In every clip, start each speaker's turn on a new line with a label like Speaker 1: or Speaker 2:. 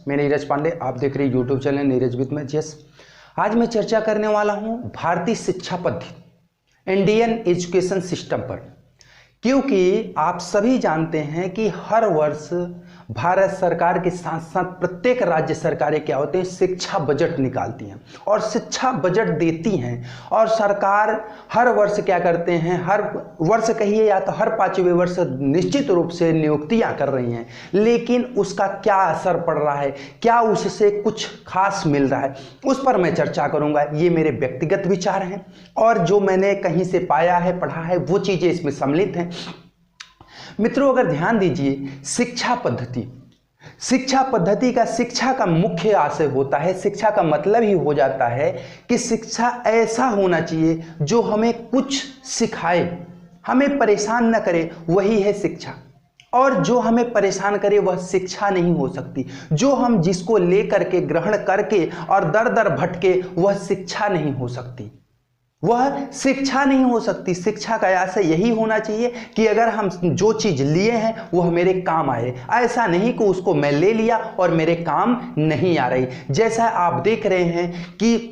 Speaker 1: मैं नीरज पांडे, आप देख रहे हैं यूट्यूब चैनल नीरज विद में जस। आज मैं चर्चा करने वाला हूं भारतीय शिक्षा पद्धति, इंडियन एजुकेशन सिस्टम पर, क्योंकि आप सभी जानते हैं कि हर वर्ष भारत सरकार के साथ साथ प्रत्येक राज्य सरकारें क्या होते हैं, शिक्षा बजट निकालती हैं और शिक्षा बजट देती हैं। और सरकार हर वर्ष क्या करते हैं, हर वर्ष कहिए या तो हर 5वें वर्ष निश्चित रूप से नियुक्तियां कर रही हैं, लेकिन उसका क्या असर पड़ रहा है, क्या उससे कुछ खास मिल रहा है, उस पर मैं चर्चा करूंगा। ये मेरे व्यक्तिगत विचार हैं और जो मैंने कहीं से पाया है, पढ़ा है, वो चीज़ें इसमें सम्मिलित हैं। मित्रों, अगर ध्यान दीजिए, शिक्षा पद्धति का शिक्षा का मुख्य आशय होता है, शिक्षा का मतलब ही हो जाता है कि शिक्षा ऐसा होना चाहिए जो हमें कुछ सिखाए, हमें परेशान न करे, वही है शिक्षा। और जो हमें परेशान करे वह शिक्षा नहीं हो सकती। जो हम जिसको लेकर के ग्रहण करके और दर दर भटके, वह शिक्षा नहीं हो सकती, वह शिक्षा नहीं हो सकती। शिक्षा का आशय यही होना चाहिए कि अगर हम जो चीज़ लिए हैं वह मेरे काम आए, ऐसा नहीं कि उसको मैं ले लिया और मेरे काम नहीं आ रही। जैसा आप देख रहे हैं कि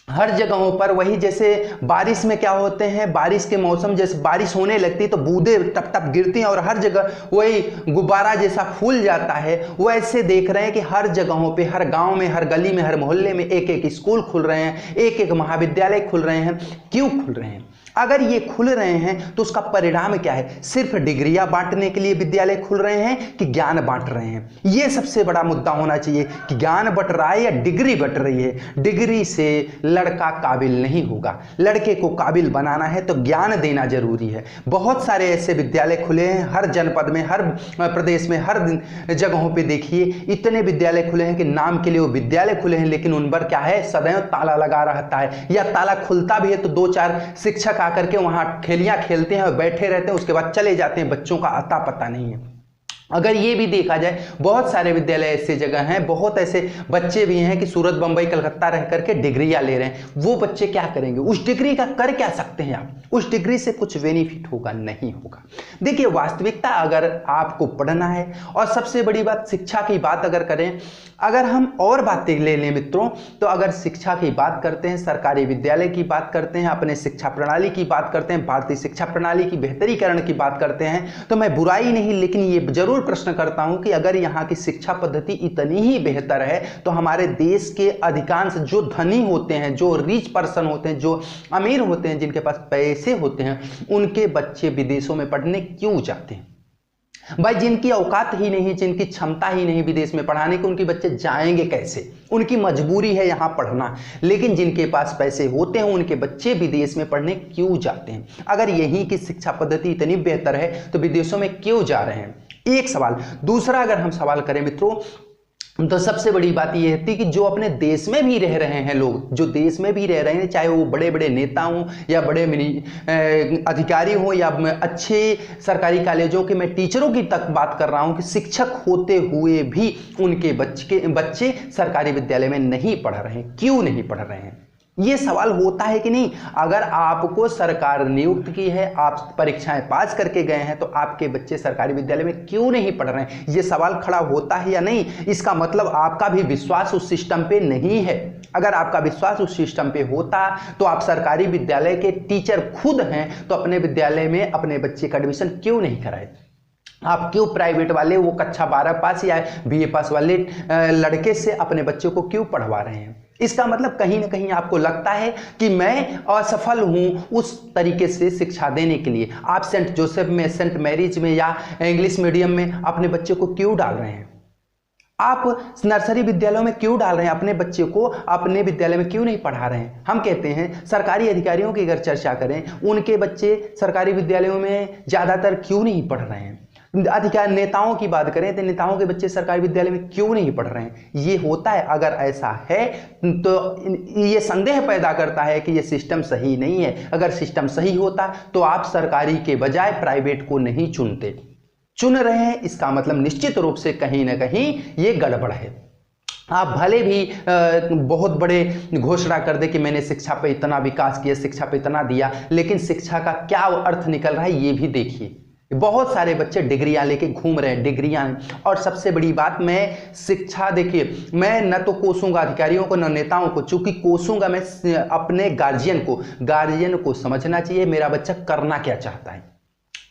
Speaker 1: हर जगहों पर वही, जैसे बारिश में क्या होते हैं, बारिश के मौसम जैसे बारिश होने लगती तो बूंदें टप टप गिरती हैं और हर जगह वही गुब्बारा जैसा फूल जाता है। वैसे देख रहे हैं कि हर जगहों पे, हर गांव में, हर गली में, हर मोहल्ले में एक एक स्कूल खुल रहे हैं, एक एक महाविद्यालय खुल रहे हैं। क्यों खुल रहे हैं? अगर ये खुल रहे हैं तो उसका परिणाम क्या है? सिर्फ डिग्रियां बांटने के लिए विद्यालय खुल रहे हैं कि ज्ञान बांट रहे हैं? ये सबसे बड़ा मुद्दा होना चाहिए कि ज्ञान बंट रहा है या डिग्री बंट रही है। डिग्री से लड़का काबिल नहीं होगा। लड़के को काबिल बनाना है तो ज्ञान देना जरूरी है। बहुत सारे ऐसे विद्यालय खुले हैं हर जनपद में, हर प्रदेश में, हर जगहों पर देखिए इतने विद्यालय खुले हैं कि नाम के लिए वो विद्यालय खुले हैं, लेकिन उन पर क्या है, सदैव ताला लगा रहता है, या ताला खुलता भी है तो 2-4 शिक्षक आकर के वहां खेलियां खेलते हैं और बैठे रहते हैं, उसके बाद चले जाते हैं, बच्चों का अता पता नहीं है। अगर ये भी देखा जाए, बहुत सारे विद्यालय ऐसे जगह हैं, बहुत ऐसे बच्चे भी हैं कि सूरत, बंबई, कलकत्ता रह करके डिग्रियां ले रहे हैं। वो बच्चे क्या करेंगे? उस डिग्री का कर क्या सकते हैं आप? उस डिग्री से कुछ बेनिफिट होगा? नहीं होगा। देखिए, वास्तविकता अगर आपको पढ़ना है, और सबसे बड़ी बात शिक्षा की बात अगर करें, अगर हम और बातें ले लें मित्रों, तो अगर शिक्षा की बात करते हैं, सरकारी विद्यालय की बात करते हैं, अपने शिक्षा प्रणाली की बात करते हैं, भारतीय शिक्षा प्रणाली की बेहतरीकरण की बात करते हैं, तो मैं बुराई नहीं, लेकिन ये जरूर प्रश्न करता हूं कि अगर यहाँ की शिक्षा पद्धति इतनी ही बेहतर है तो हमारे देश के अधिकांश जो धनी होते हैं, जो रिच पर्सन होते हैं, जो अमीर होते हैं, जिनके पास पैसे होते हैं, उनके बच्चे विदेशों में पढ़ने क्यों जाते हैं? भाई, जिनकी औकात ही नहीं, जिनकी क्षमता ही नहीं विदेश में पढ़ाने की, उनके बच्चे जाएंगे कैसे? उनकी मजबूरी है यहाँ पढ़ना। लेकिन जिनके पास पैसे होते हैं उनके बच्चे विदेश में पढ़ने क्यों जाते हैं? अगर यहीं की शिक्षा पद्धति इतनी बेहतर है तो विदेशों में क्यों जा रहे हैं? एक सवाल। दूसरा, अगर हम सवाल करें मित्रों, तो सबसे बड़ी बात यह है कि जो अपने देश में भी रह रहे हैं लोग, जो देश में भी रह रहे हैं, चाहे वो बड़े बड़े नेता हों या बड़े अधिकारी हों या अच्छे सरकारी कॉलेजों के, मैं टीचरों की तक बात कर रहा हूं कि शिक्षक होते हुए भी उनके बच्चे सरकारी विद्यालय में नहीं पढ़ रहे हैं। क्यों नहीं पढ़ रहे हैं? ये सवाल होता है कि नहीं? अगर आपको सरकार नियुक्त की है, आप परीक्षाएं पास करके गए हैं, तो आपके बच्चे सरकारी विद्यालय में क्यों नहीं पढ़ रहे हैं? ये सवाल खड़ा होता है या नहीं? इसका मतलब आपका भी विश्वास उस सिस्टम पे नहीं है। अगर आपका विश्वास उस सिस्टम पे होता तो आप सरकारी विद्यालय के टीचर खुद हैं, तो अपने विद्यालय में अपने बच्चे का एडमिशन क्यों नहीं कराए? आप क्यों प्राइवेट वाले, वो कक्षा 12 पास या BA पास वाले लड़के से अपने बच्चों को क्यों पढ़वा रहे हैं? इसका मतलब कहीं ना कहीं आपको लगता है कि मैं असफल हूं उस तरीके से शिक्षा देने के लिए। आप सेंट जोसेफ में, सेंट मैरीज में या इंग्लिश मीडियम में अपने बच्चे को क्यों डाल रहे हैं? आप नर्सरी विद्यालयों में क्यों डाल रहे हैं? अपने बच्चे को अपने विद्यालय में क्यों नहीं पढ़ा रहे हैं? हम कहते हैं सरकारी अधिकारियों की अगर चर्चा करें, उनके बच्चे सरकारी विद्यालयों में ज़्यादातर क्यों नहीं पढ़ रहे हैं? अधिकार नेताओं की बात करें तो नेताओं के बच्चे सरकारी विद्यालय में क्यों नहीं पढ़ रहे हैं? ये होता है। अगर ऐसा है तो ये संदेह पैदा करता है कि ये सिस्टम सही नहीं है। अगर सिस्टम सही होता तो आप सरकारी के बजाय प्राइवेट को नहीं चुन रहे हैं, इसका मतलब निश्चित रूप से कहीं ना कहीं ये गड़बड़ है। आप भले भी बहुत बड़े घोषणा कर दे कि मैंने शिक्षा पे इतना विकास किया, शिक्षा पे इतना दिया, लेकिन शिक्षा का क्या अर्थ निकल रहा है ये भी देखिए। बहुत सारे बच्चे डिग्रियां लेके घूम रहे हैं, डिग्रियां। और सबसे बड़ी बात, मैं शिक्षा, देखिए मैं न तो कोसूंगा अधिकारियों को न नेताओं को, चूंकि कोसूंगा मैं अपने गार्जियन को समझना चाहिए मेरा बच्चा करना क्या चाहता है।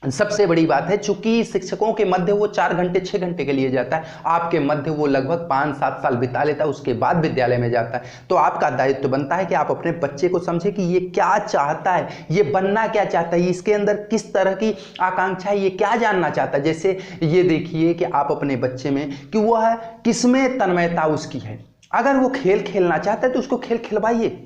Speaker 1: सबसे बड़ी बात है, चूंकि शिक्षकों के मध्य वो 4 घंटे 6 घंटे के लिए जाता है, आपके मध्य वो लगभग 5-7 साल बिता लेता है, उसके बाद विद्यालय में जाता है। तो आपका दायित्व बनता है कि आप अपने बच्चे को समझे कि ये क्या चाहता है, ये बनना क्या चाहता है, इसके अंदर किस तरह की आकांक्षा है, ये क्या जानना चाहता है। जैसे ये देखिए कि आप अपने बच्चे में कि वह किसमें तन्मयता उसकी है। अगर वो खेल खेलना चाहता है तो उसको खेल खिलवाइए,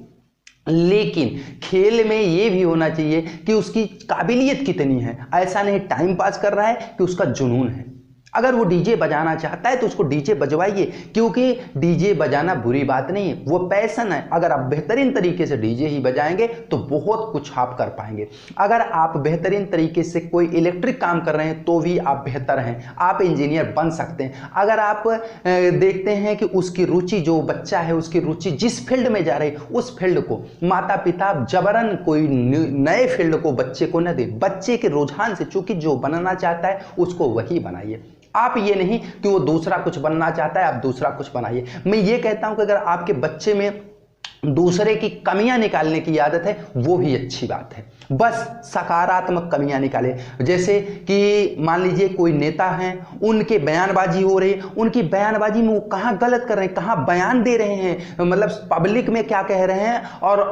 Speaker 1: लेकिन खेल में ये भी होना चाहिए कि उसकी काबिलियत कितनी है। ऐसा नहीं टाइम पास कर रहा है कि उसका जुनून है। अगर वो डीजे बजाना चाहता है तो उसको डीजे बजवाइए, क्योंकि डीजे बजाना बुरी बात नहीं है, वो पैशन है। अगर आप बेहतरीन तरीके से डीजे ही बजाएंगे तो बहुत कुछ आप कर पाएंगे। अगर आप बेहतरीन तरीके से कोई इलेक्ट्रिक काम कर रहे हैं तो भी आप बेहतर हैं, आप इंजीनियर बन सकते हैं। अगर आप देखते हैं कि उसकी रुचि, जो बच्चा है उसकी रुचि जिस फील्ड में जा रही है, उस फील्ड को माता पिता जबरन कोई नए फील्ड को बच्चे को न दे, बच्चे के रुझान से, चूंकि जो बनना चाहता है उसको वही बनाइए। आप ये नहीं कि वो दूसरा कुछ बनना चाहता है आप दूसरा कुछ बनाइए। मैं ये कहता हूं कि अगर आपके बच्चे में दूसरे की कमियां निकालने की आदत है वो भी अच्छी बात है, बस सकारात्मक कमियां निकाले। जैसे कि मान लीजिए कोई नेता हैं, उनके बयानबाजी हो रही है, उनकी बयानबाजी में वो कहाँ गलत कर रहे हैं, कहाँ बयान दे रहे हैं, मतलब पब्लिक में क्या कह रहे हैं और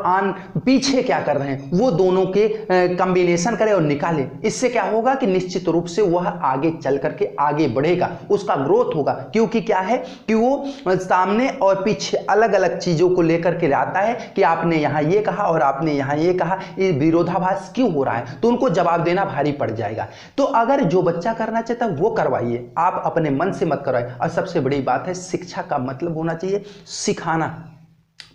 Speaker 1: पीछे क्या कर रहे हैं, वो दोनों के कॉम्बिनेशन करें और निकाले। इससे क्या होगा कि निश्चित रूप से वह आगे चल करके आगे बढ़ेगा, उसका ग्रोथ होगा। क्योंकि क्या है कि वो सामने और पीछे अलग अलग चीजों को लेकर के आता है कि आपने यहां ये कहा और आपने यहां ये कहा, ये विरोधाभास क्यों हो रहा है, तो उनको जवाब देना भारी पड़ जाएगा। तो अगर जो बच्चा करना चाहता है वो करवाइए, आप अपने मन से मत करवाइए। और सबसे बड़ी बात है, शिक्षा का मतलब होना चाहिए सिखाना,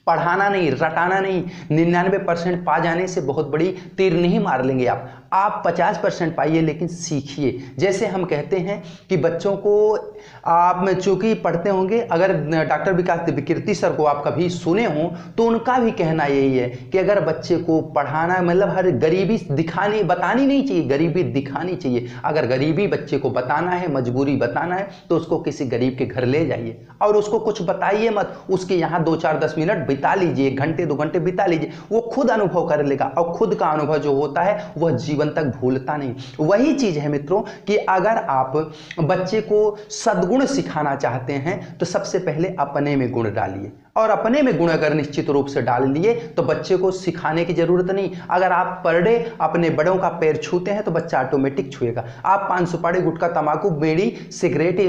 Speaker 1: पढ़ाना नहीं, रटाना नहीं। 99% पा जाने से बहुत बड़ी तीर नहीं मार लेंगे आप 50% पाइए, लेकिन सीखिए। जैसे हम कहते हैं कि बच्चों को आप चूंकि पढ़ते होंगे, अगर डॉक्टर विकास दिव्यकीर्ति सर को आप कभी सुने हो तो उनका भी कहना यही है कि अगर बच्चे को पढ़ाना, मतलब हर गरीबी बतानी नहीं चाहिए, गरीबी दिखानी चाहिए। अगर गरीबी बच्चे को बताना है, मजबूरी बताना है, तो उसको किसी गरीब के घर ले जाइए और उसको कुछ बताइए मत, उसके यहाँ 2-4-10 मिनट बिता लीजिए, 1 घंटे 2 घंटे बिता लीजिए, वो खुद अनुभव कर लेगा। और खुद का अनुभव जो होता है वह जीवन तक भूलता नहीं। वही चीज है मित्रों कि अगर आप बच्चे को सद्गुण सिखाना चाहते हैं तो सबसे पहले अपने में गुण डालिए, और अपने में गुण अगर निश्चित रूप से डाल लिए तो बच्चे को सिखाने की जरूरत नहीं। अगर आप पर डे अपने बड़ों का पैर छूते हैं तो बच्चा ऑटोमेटिक छुएगा। आप पान सुपारी गुटखा तंबाकू बीड़ी सिगरेट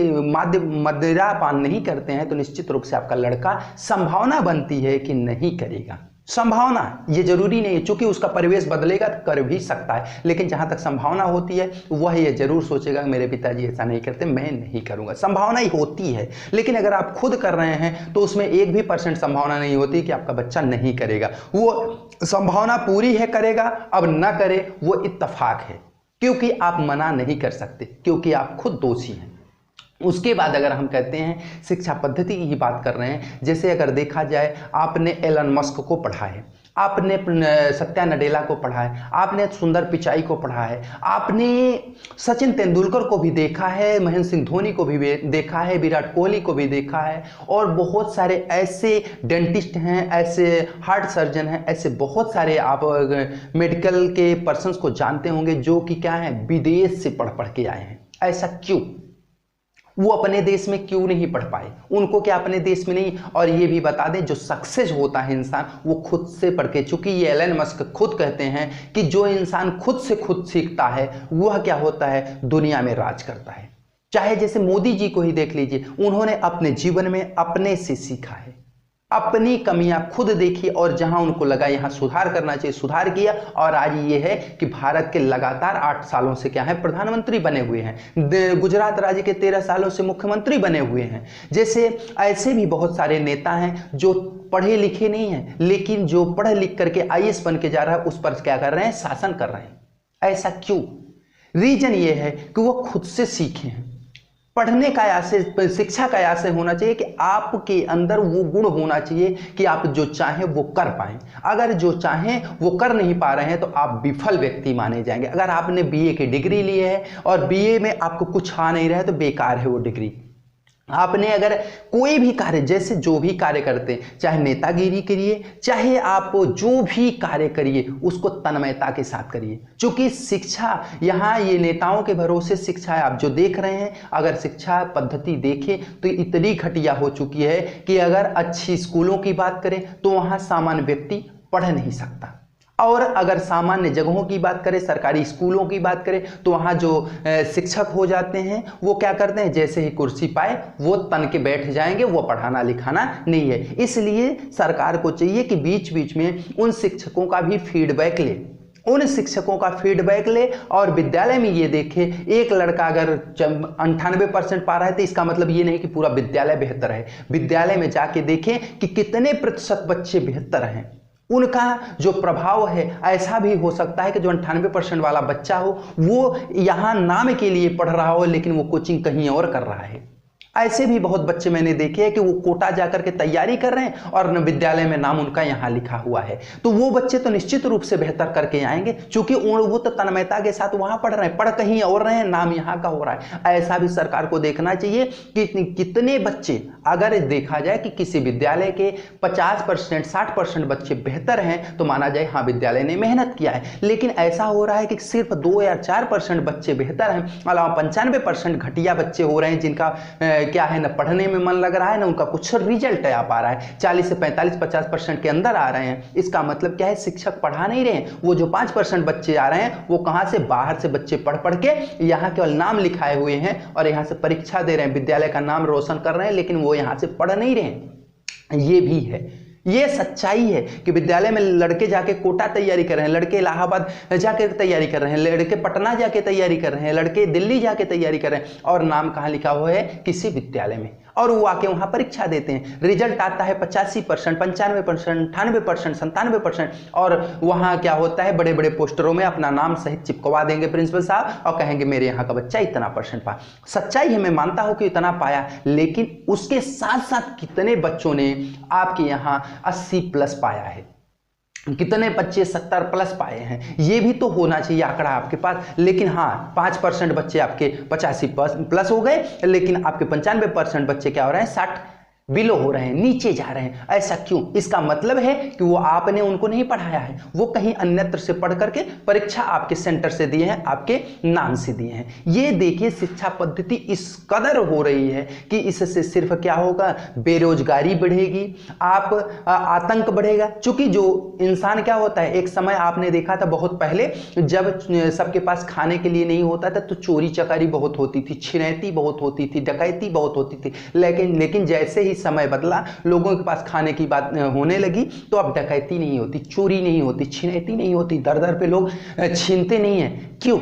Speaker 1: मदिरा पान नहीं करते हैं तो निश्चित रूप से आपका लड़का संभावना बनती है कि नहीं करेगा। संभावना, ये जरूरी नहीं है, चूंकि उसका परिवेश बदलेगा तो कर भी सकता है, लेकिन जहां तक संभावना होती है वह ये जरूर सोचेगा मेरे पिताजी ऐसा नहीं करते, मैं नहीं करूंगा। संभावना ही होती है, लेकिन अगर आप खुद कर रहे हैं तो उसमें 1% संभावना नहीं होती कि आपका बच्चा नहीं करेगा। वो संभावना पूरी है करेगा, अब ना करे वो इत्तफाक है, क्योंकि आप मना नहीं कर सकते, क्योंकि आप खुद दोषी हैं। उसके बाद अगर हम कहते हैं शिक्षा पद्धति की ही बात कर रहे हैं, जैसे अगर देखा जाए, आपने एलन मस्क को पढ़ा है, आपने सत्या नडेला को पढ़ा है, आपने सुंदर पिचाई को पढ़ा है, आपने सचिन तेंदुलकर को भी देखा है, महेंद्र सिंह धोनी को भी देखा है, विराट कोहली को भी देखा है, और बहुत सारे ऐसे डेंटिस्ट हैं, ऐसे हार्ट सर्जन हैं, ऐसे बहुत सारे आप मेडिकल के पर्सन्स को जानते होंगे जो कि क्या है, विदेश से पढ़ के आए हैं। ऐसा क्यों? वो अपने देश में क्यों नहीं पढ़ पाए? उनको क्या अपने देश में नहीं? और ये भी बता दें, जो सक्सेस होता है इंसान वो खुद से पढ़ के, चूंकि ये एलन मस्क खुद कहते हैं कि जो इंसान खुद से खुद सीखता है वह क्या होता है, दुनिया में राज करता है। चाहे जैसे मोदी जी को ही देख लीजिए, उन्होंने अपने जीवन में अपने से सीखा है, अपनी कमियां खुद देखी और जहां उनको लगा यहां सुधार करना चाहिए सुधार किया, और आज ये है कि भारत के लगातार 8 सालों से क्या है, प्रधानमंत्री बने हुए हैं, गुजरात राज्य के 13 सालों से मुख्यमंत्री बने हुए हैं। जैसे ऐसे भी बहुत सारे नेता हैं जो पढ़े लिखे नहीं हैं, लेकिन जो पढ़ लिख करके IAS बन के जा रहा है उस पर क्या कर रहे हैं, शासन कर रहे हैं। ऐसा क्यों? रीजन ये है कि वो खुद से सीखे हैं। पढ़ने का आशय, शिक्षा का आशय होना चाहिए कि आपके अंदर वो गुण होना चाहिए कि आप जो चाहें वो कर पाएं। अगर जो चाहें वो कर नहीं पा रहे हैं तो आप विफल व्यक्ति माने जाएंगे। अगर आपने बीए की डिग्री ली है और बीए में आपको कुछ आ नहीं रहा है तो बेकार है वो डिग्री। आपने अगर कोई भी कार्य, जैसे जो भी कार्य करते हैं, चाहे नेतागिरी करिए, चाहे आप जो भी कार्य करिए, उसको तन्मयता के साथ करिए। क्योंकि शिक्षा, यहाँ ये नेताओं के भरोसे शिक्षा है। आप जो देख रहे हैं, अगर शिक्षा पद्धति देखें तो इतनी घटिया हो चुकी है कि अगर अच्छी स्कूलों की बात करें तो वहाँ सामान्य व्यक्ति पढ़ नहीं सकता, और अगर सामान्य जगहों की बात करें, सरकारी स्कूलों की बात करें, तो वहाँ जो शिक्षक हो जाते हैं वो क्या करते हैं, जैसे ही कुर्सी पाए वो तन के बैठ जाएंगे, वो पढ़ाना लिखाना नहीं है। इसलिए सरकार को चाहिए कि बीच बीच में उन शिक्षकों का भी फीडबैक ले, उन शिक्षकों का फीडबैक ले और विद्यालय में ये देखे, एक लड़का अगर 98% पा रहा है तो इसका मतलब ये नहीं कि पूरा विद्यालय बेहतर है। विद्यालय में जाके देखें कि कितने प्रतिशत बच्चे बेहतर हैं, उनका जो प्रभाव है। ऐसा भी हो सकता है कि जो 98% वाला बच्चा हो वो यहाँ नाम के लिए पढ़ रहा हो लेकिन वो कोचिंग कहीं और कर रहा है। ऐसे भी बहुत बच्चे मैंने देखे हैं कि वो कोटा जाकर के तैयारी कर रहे हैं और विद्यालय में नाम उनका यहाँ लिखा हुआ है। तो वो बच्चे तो निश्चित रूप से बेहतर करके आएंगे, क्योंकि वो तो तन्मयता के साथ वहाँ पढ़ रहे हैं, पढ़ कहीं और रहे हैं, नाम यहाँ का हो रहा है। ऐसा भी सरकार को देखना चाहिए कि कितने बच्चे, अगर देखा जाए कि किसी विद्यालय के 50% 60% बच्चे बेहतर हैं तो माना जाए हाँ विद्यालय ने मेहनत किया है। लेकिन ऐसा हो रहा है कि सिर्फ 2 या 4% बच्चे बेहतर हैं, अलावा 95% घटिया बच्चे हो रहे हैं जिनका क्या है, न पढ़ने में मन लग रहा है, न उनका कुछ रिजल्ट आ पा रहा है। 40 से 45-50% के अंदर आ रहे हैं। इसका मतलब क्या है, शिक्षक पढ़ा नहीं रहे हैं। वो जो 5% बच्चे आ रहे हैं वो कहाँ से, बाहर से बच्चे पढ़ पढ़ के यहाँ केवल नाम लिखाए हुए हैं और यहाँ से परीक्षा दे रहे हैं, विद्यालय का नाम रोशन कर रहे हैं, लेकिन वो यहाँ से पढ़ नहीं रहे हैं। ये भी है, ये सच्चाई है कि विद्यालय में लड़के जाके कोटा तैयारी कर रहे हैं, लड़के इलाहाबाद जाके तैयारी कर रहे हैं, लड़के पटना जाके तैयारी कर रहे हैं, लड़के दिल्ली जाके तैयारी कर रहे हैं, और नाम कहाँ लिखा हुआ है, किसी विद्यालय में, और वो आके वहाँ परीक्षा देते हैं। रिजल्ट आता है 85%, 95%, 98%, 97%, और वहाँ क्या होता है, बड़े बड़े पोस्टरों में अपना नाम सहित चिपकवा देंगे प्रिंसिपल साहब और कहेंगे मेरे यहाँ का बच्चा इतना % पाया। सच्चाई है, मैं मानता हूँ कि इतना पाया, लेकिन उसके साथ साथ कितने बच्चों ने आपके यहाँ 80+ पाया है, कितने बच्चे 70+ पाए हैं, ये भी तो होना चाहिए आंकड़ा आपके पास। लेकिन हाँ 5% बच्चे आपके 85+ हो गए, लेकिन आपके 95% बच्चे क्या हो रहे हैं, 60 बिलो हो रहे हैं, नीचे जा रहे हैं। ऐसा क्यों? इसका मतलब है कि वो आपने उनको नहीं पढ़ाया है, वो कहीं अन्यत्र से पढ़ करके परीक्षा आपके सेंटर से दिए हैं, आपके नाम से दिए हैं। ये देखिए शिक्षा पद्धति इस कदर हो रही है कि इससे सिर्फ क्या होगा, बेरोजगारी बढ़ेगी, आप आतंक बढ़ेगा। चूंकि जो इंसान क्या होता है, एक समय आपने देखा था बहुत पहले जब सबके पास खाने के लिए नहीं होता था तो चोरी चकारी बहुत होती थी, छिनैती बहुत होती थी, डकैती बहुत होती थी। लेकिन जैसे ही समय बदला, लोगों के पास खाने की बात होने लगी तो अब डकैती नहीं होती, चोरी नहीं होती, छिनैती नहीं होती, दर दर पे लोग छीनते नहीं हैं। क्यों?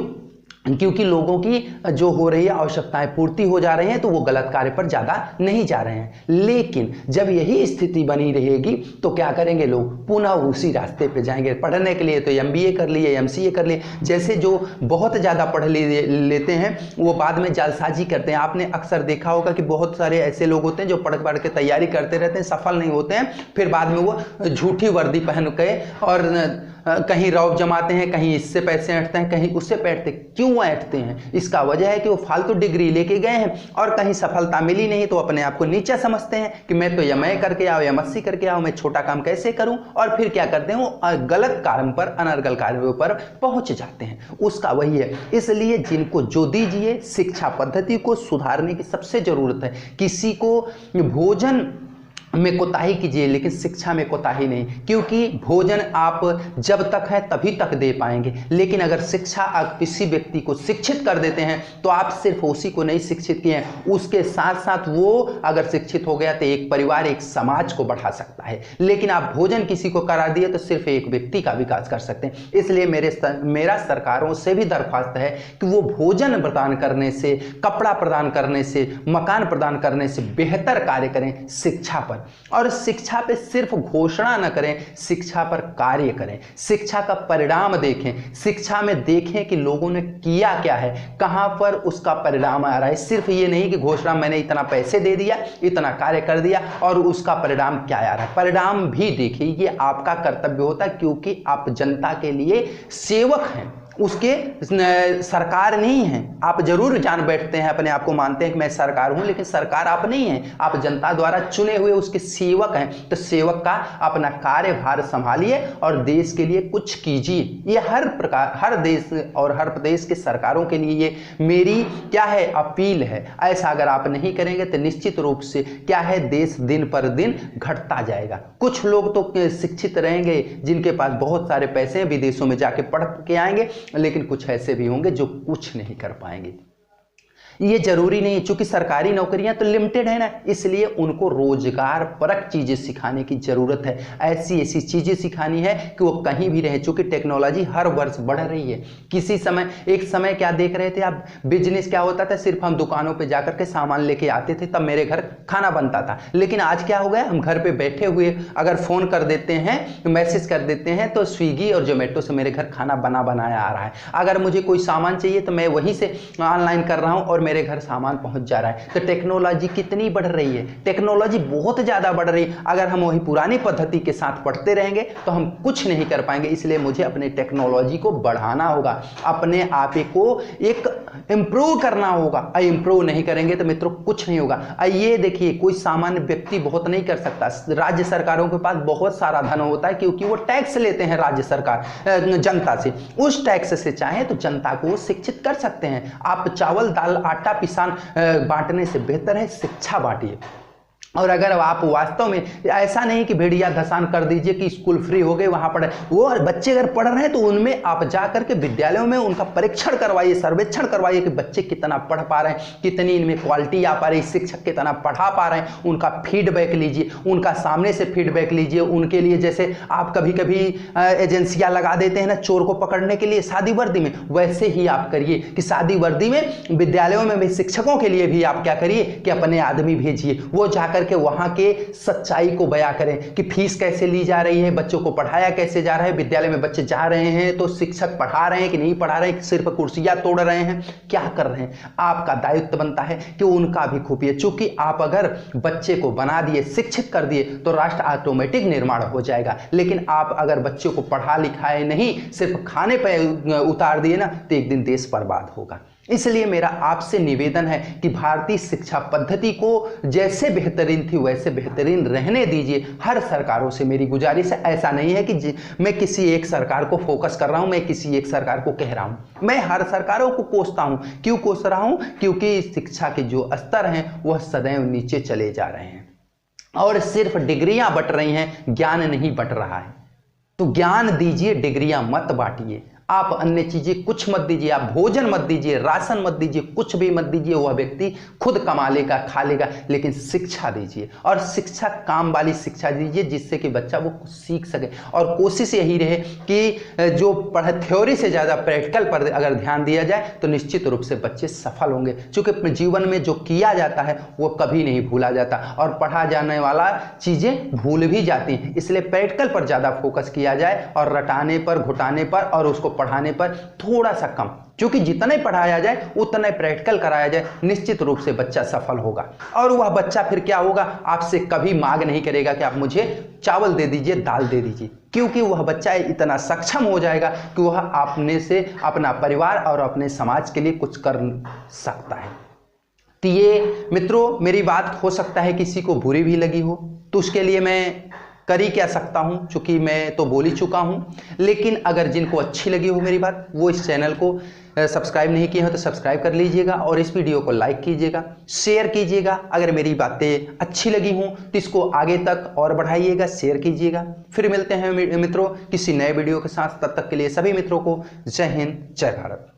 Speaker 1: क्योंकि लोगों की जो हो रही है आवश्यकताएं पूर्ति हो जा रही हैं, तो वो गलत कार्य पर ज़्यादा नहीं जा रहे हैं। लेकिन जब यही स्थिति बनी रहेगी तो क्या करेंगे लोग, पुनः उसी रास्ते पे जाएंगे। पढ़ने के लिए तो MBA कर लिए, MCA कर लिए, जैसे जो बहुत ज़्यादा पढ़ लेते हैं वो बाद में जालसाजी करते हैं। आपने अक्सर देखा होगा कि बहुत सारे ऐसे लोग होते हैं जो पढ़ पढ़ के तैयारी करते रहते हैं, सफल नहीं होते हैं, फिर बाद में वो झूठी वर्दी पहन के और कहीं रौब जमाते हैं, कहीं इससे पैसे ऐंठते हैं, कहीं उससे पैंठते। क्यों ऐंठते हैं? इसका वजह है कि वो फालतू डिग्री लेके गए हैं और कहीं सफलता मिली नहीं तो अपने आप को नीचा समझते हैं कि मैं तो MA करके आओ, MSc करके आओ, मैं छोटा काम कैसे करूं, और फिर क्या करते हैं, वो गलत कार्य पर, अनर्गल कार्यों पर पहुंच जाते हैं। उसका वही है। इसलिए जिनको जो दीजिए, शिक्षा पद्धति को सुधारने की सबसे जरूरत है। किसी को भोजन में कोताही कीजिए लेकिन शिक्षा में कोताही नहीं, क्योंकि भोजन आप जब तक है तभी तक दे पाएंगे, लेकिन अगर शिक्षा आप किसी व्यक्ति को शिक्षित कर देते हैं तो आप सिर्फ उसी को नहीं शिक्षित किए हैं, उसके साथ साथ वो अगर शिक्षित हो गया तो एक परिवार, एक समाज को बढ़ा सकता है। लेकिन आप भोजन किसी को करा दिए तो सिर्फ एक व्यक्ति का विकास कर सकते हैं। इसलिए मेरा सरकारों से भी दरख्वास्त है कि वो भोजन प्रदान करने से, कपड़ा प्रदान करने से, मकान प्रदान करने से बेहतर कार्य करें शिक्षा पर। और शिक्षा पे सिर्फ घोषणा न करें, शिक्षा पर कार्य करें, शिक्षा का परिणाम देखें, शिक्षा में देखें कि लोगों ने किया क्या है, कहां पर उसका परिणाम आ रहा है। सिर्फ ये नहीं कि घोषणा मैंने इतना पैसे दे दिया, इतना कार्य कर दिया और उसका परिणाम क्या आ रहा है। परिणाम भी देखिए, ये आपका कर्तव्य होता है, क्योंकि आप जनता के लिए सेवक हैं, उसके सरकार नहीं है। आप जरूर जान बैठते हैं, अपने आप को मानते हैं कि मैं सरकार हूं, लेकिन सरकार आप नहीं हैं, आप जनता द्वारा चुने हुए उसके सेवक हैं। तो सेवक का अपना कार्यभार संभालिए और देश के लिए कुछ कीजिए। ये हर प्रकार, हर देश और हर प्रदेश के सरकारों के लिए ये मेरी क्या है, अपील है। ऐसा अगर आप नहीं करेंगे तो निश्चित रूप से क्या है, देश दिन पर दिन घटता जाएगा। कुछ लोग तो शिक्षित रहेंगे जिनके पास बहुत सारे पैसे हैं, विदेशों में जाके पढ़ के आएंगे, लेकिन कुछ ऐसे भी होंगे जो कुछ नहीं कर पाएंगे। ये जरूरी नहीं, चूंकि सरकारी नौकरियां तो लिमिटेड है ना, इसलिए उनको रोजगार परक चीजें सिखाने की जरूरत है। ऐसी ऐसी चीजें सिखानी है कि वो कहीं भी रहे, चूंकि टेक्नोलॉजी हर वर्ष बढ़ रही है। किसी समय, एक समय क्या देख रहे थे आप, बिजनेस क्या होता था, सिर्फ हम दुकानों पे जाकर के सामान लेके आते थे, तब मेरे घर खाना बनता था। लेकिन आज क्या हो गया, हम घर पे बैठे हुए अगर फोन कर देते हैं, मैसेज कर देते हैं, तो स्विगी और जोमेटो से मेरे घर खाना बना बनाया आ रहा है। अगर मुझे कोई सामान चाहिए तो मैं वहीं से ऑनलाइन कर रहा हूं और मेरे घर सामान पहुंच जा रहा है। तो टेक्नोलॉजी कितनी बढ़ रही है, टेक्नोलॉजी बहुत ज्यादा बढ़ रही है। अगर हम वही पुरानी पद्धति के साथ पढ़ते रहेंगे तो हम कुछ नहीं कर पाएंगे। इसलिए मुझे अपने टेक्नोलॉजी को बढ़ाना होगा, अपने आप को एक इंप्रूव करना होगा। इंप्रूव नहीं करेंगे तो मित्रों कुछ नहीं होगा। ये देखिए, कोई सामान्य व्यक्ति बहुत नहीं कर सकता। राज्य सरकारों के पास बहुत सारा धन होता है, क्योंकि वो टैक्स लेते हैं राज्य सरकार जनता से। उस टैक्स से चाहे तो जनता को शिक्षित कर सकते हैं। आप चावल दाल आटा पिसान बांटने से बेहतर है शिक्षा बांटिए। और अगर आप वास्तव में, ऐसा नहीं कि भेड़िया धसान कर दीजिए कि स्कूल फ्री हो गए वहां पढ़े, वो बच्चे अगर पढ़ रहे हैं तो उनमें आप जाकर के विद्यालयों में उनका परीक्षण करवाइए, सर्वेक्षण करवाइए कि बच्चे कितना पढ़ पा रहे हैं, कितनी इनमें क्वालिटी आ पा रही, शिक्षक कितना पढ़ा पा रहे हैं, उनका फीडबैक लीजिए, उनका सामने से फीडबैक लीजिए। उनके लिए जैसे आप कभी कभी एजेंसियां लगा देते हैं ना चोर को पकड़ने के लिए शादी वर्दी में, वैसे ही आप करिए कि शादी वर्दी में विद्यालयों में भी शिक्षकों के लिए भी आप क्या करिए कि अपने आदमी भेजिए, वो जाकर के वहां के सच्चाई को बयां करें कि फीस कैसे ली जा रही है, बच्चों को पढ़ाया कैसे जा रहा है, विद्यालय में बच्चे जा रहे हैं तो शिक्षक पढ़ा रहे हैं कि नहीं पढ़ा रहे हैं, सिर्फ कुर्सियां तोड़ रहे हैं, क्या कर रहे हैं। आपका दायित्व बनता है कि उनका भी खूबिए, चूंकि आप अगर बच्चे को बना दिए, शिक्षित कर दिए तो राष्ट्र ऑटोमेटिक निर्माण हो जाएगा। लेकिन आप अगर बच्चों को पढ़ा लिखाए नहीं, सिर्फ खाने पर उतार दिए ना, तो एक दिन देश बर्बाद होगा। इसलिए मेरा आपसे निवेदन है कि भारतीय शिक्षा पद्धति को जैसे बेहतरीन थी वैसे बेहतरीन रहने दीजिए। हर सरकारों से मेरी गुजारिश है। ऐसा नहीं है कि मैं किसी एक सरकार को फोकस कर रहा हूं, मैं किसी एक सरकार को कह रहा हूं, मैं हर सरकारों को कोसता हूं। क्यों कोस रहा हूं? क्योंकि शिक्षा के जो स्तर हैं वह सदैव नीचे चले जा रहे हैं और सिर्फ डिग्रियां बंट रही हैं, ज्ञान नहीं बंट रहा है। तो ज्ञान दीजिए, डिग्रियां मत बांटिए। आप अन्य चीजें कुछ मत दीजिए, आप भोजन मत दीजिए, राशन मत दीजिए, कुछ भी मत दीजिए। वह व्यक्ति खुद कमा लेगा, खा लेगा, लेकिन शिक्षा दीजिए और शिक्षा काम वाली शिक्षा दीजिए जिससे कि बच्चा वो कुछ सीख सके। और कोशिश यही रहे कि जो थ्योरी से ज़्यादा प्रैक्टिकल पर अगर ध्यान दिया जाए तो निश्चित रूप से बच्चे सफल होंगे। क्योंकि अपने जीवन में जो किया जाता है वो कभी नहीं भूला जाता और पढ़ा जाने वाला चीज़ें भूल भी जाती हैं। इसलिए प्रैक्टिकल पर ज़्यादा फोकस किया जाए और रटाने पर, घुटाने पर और उसको पढ़ाने पर थोड़ा सा कम। क्योंकि जितना ही पढ़ाया जाए उतना ही प्रैक्टिकल कराया जाए, निश्चित रूप से बच्चा सफल होगा। और वह बच्चा फिर क्या होगा, आपसे कभी मांग नहीं करेगा कि आप मुझे चावल दे दीजिए, दाल दे दीजिए, क्योंकि वह बच्चा इतना सक्षम हो जाएगा कि वह अपने से अपना परिवार और अपने समाज के लिए कुछ कर सकता है। तो ये मित्रों, मेरी बात हो सकता है किसी को बुरी भी लगी हो, तो उसके लिए मैं कर ही क्या सकता हूं, चूंकि मैं तो बोल ही चुका हूं। लेकिन अगर जिनको अच्छी लगी हो मेरी बात, वो इस चैनल को सब्सक्राइब नहीं किए हो तो सब्सक्राइब कर लीजिएगा और इस वीडियो को लाइक कीजिएगा, शेयर कीजिएगा। अगर मेरी बातें अच्छी लगी हों तो इसको आगे तक और बढ़ाइएगा, शेयर कीजिएगा। फिर मिलते हैं मित्रों किसी नए वीडियो के साथ। तब तक के लिए सभी मित्रों को जय हिंद, जय भारत।